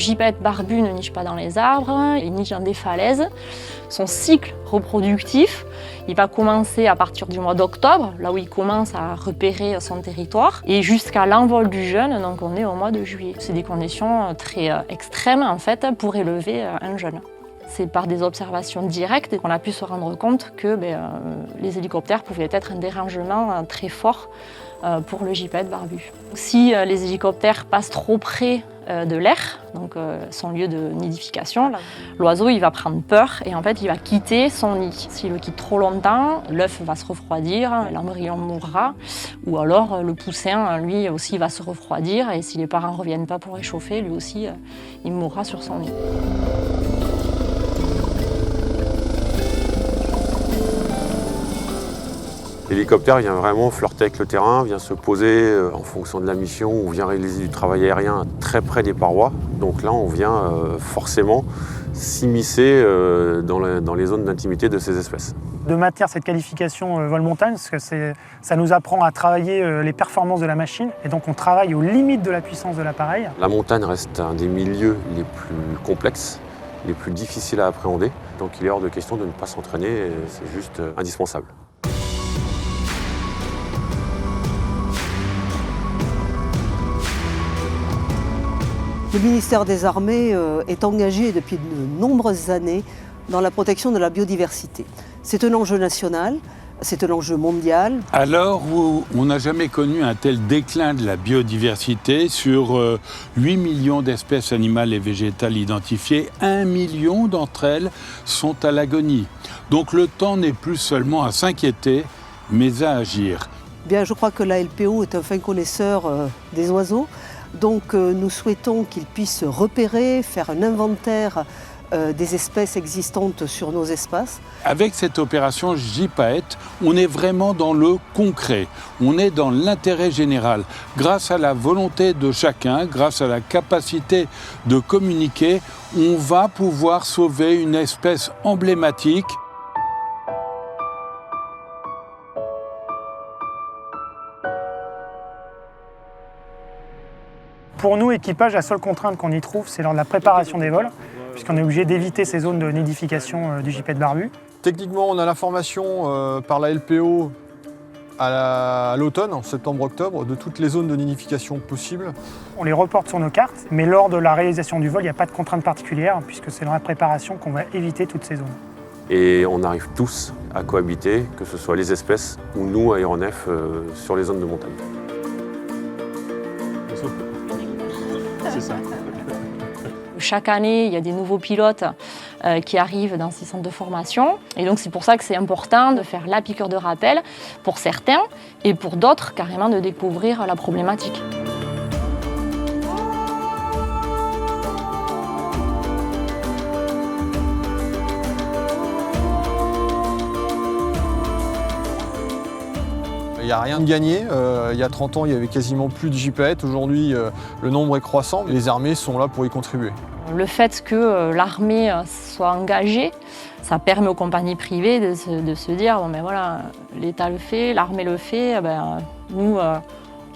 gypaète barbu ne niche pas dans les arbres, il niche dans des falaises. Son cycle reproductif, il va commencer à partir du mois d'octobre, là où il commence à repérer son territoire, et jusqu'à l'envol du jeune, donc on est au mois de juillet. C'est des conditions très extrêmes en fait pour élever un jeune. C'est par des observations directes qu'on a pu se rendre compte que les hélicoptères pouvaient être un dérangement très fort pour le gypaète barbu. Si les hélicoptères passent trop près de l'air, donc son lieu de nidification, l'oiseau il va prendre peur et en fait il va quitter son nid. S'il le quitte trop longtemps, l'œuf va se refroidir, l'embryon mourra, ou alors le poussin lui aussi va se refroidir et si les parents ne reviennent pas pour réchauffer, lui aussi il mourra sur son nid. L'hélicoptère vient vraiment flirter avec le terrain, vient se poser en fonction de la mission ou vient réaliser du travail aérien très près des parois. Donc là, on vient forcément s'immiscer dans les zones d'intimité de ces espèces. De maintenir cette qualification vol-montagne, parce que ça nous apprend à travailler les performances de la machine, et donc on travaille aux limites de la puissance de l'appareil. La montagne reste un des milieux les plus complexes, les plus difficiles à appréhender. Donc il est hors de question de ne pas s'entraîner, c'est juste indispensable. Le ministère des Armées est engagé depuis de nombreuses années dans la protection de la biodiversité. C'est un enjeu national, c'est un enjeu mondial. À l'heure où on n'a jamais connu un tel déclin de la biodiversité, sur 8 millions d'espèces animales et végétales identifiées, 1 million d'entre elles sont à l'agonie. Donc le temps n'est plus seulement à s'inquiéter, mais à agir. Bien, je crois que la LPO est un fin connaisseur des oiseaux. Donc nous souhaitons qu'ils puissent repérer, faire un inventaire des espèces existantes sur nos espaces. Avec cette opération gypaète, on est vraiment dans le concret, on est dans l'intérêt général. Grâce à la volonté de chacun, grâce à la capacité de communiquer, on va pouvoir sauver une espèce emblématique. Pour nous, équipage, la seule contrainte qu'on y trouve, c'est lors de la préparation des vols, puisqu'on est obligé d'éviter ces zones de nidification du gypaète barbu. Techniquement, on a l'information par la LPO à l'automne, en septembre-octobre, de toutes les zones de nidification possibles. On les reporte sur nos cartes, mais lors de la réalisation du vol, il n'y a pas de contrainte particulière, puisque c'est dans la préparation qu'on va éviter toutes ces zones. Et on arrive tous à cohabiter, que ce soit les espèces ou nous, aéronefs, sur les zones de montagne. C'est ça. Chaque année, il y a des nouveaux pilotes qui arrivent dans ces centres de formation. Et donc c'est pour ça que c'est important de faire la piqûre de rappel pour certains et pour d'autres, carrément de découvrir la problématique. Il n'y a rien de gagné. Il y a 30 ans, il y avait quasiment plus de gypaètes. Aujourd'hui, le nombre est croissant. Les armées sont là pour y contribuer. Le fait que l'armée soit engagée, ça permet aux compagnies privées de se dire bon, ben voilà, l'État le fait, l'armée le fait, nous,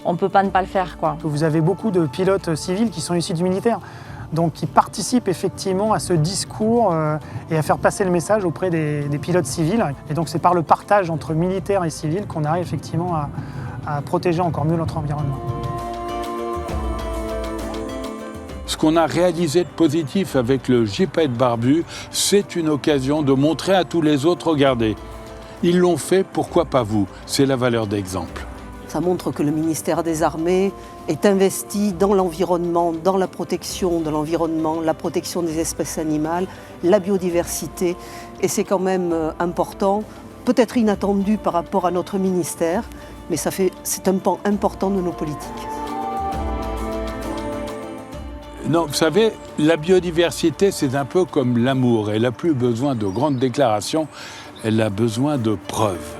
on ne peut pas ne pas le faire, quoi. Vous avez beaucoup de pilotes civils qui sont issus du militaire, donc qui participent effectivement à ce discours et à faire passer le message auprès des pilotes civils. Et donc c'est par le partage entre militaires et civils qu'on arrive effectivement à protéger encore mieux notre environnement. Ce qu'on a réalisé de positif avec le gypaète barbu, c'est une occasion de montrer à tous les autres, regardez, ils l'ont fait, pourquoi pas vous? C'est la valeur d'exemple. Ça montre que le ministère des Armées est investi dans l'environnement, dans la protection de l'environnement, la protection des espèces animales, la biodiversité. Et c'est quand même important, peut-être inattendu par rapport à notre ministère, mais c'est un pan important de nos politiques. Non, vous savez, la biodiversité, c'est un peu comme l'amour. Elle n'a plus besoin de grandes déclarations, elle a besoin de preuves.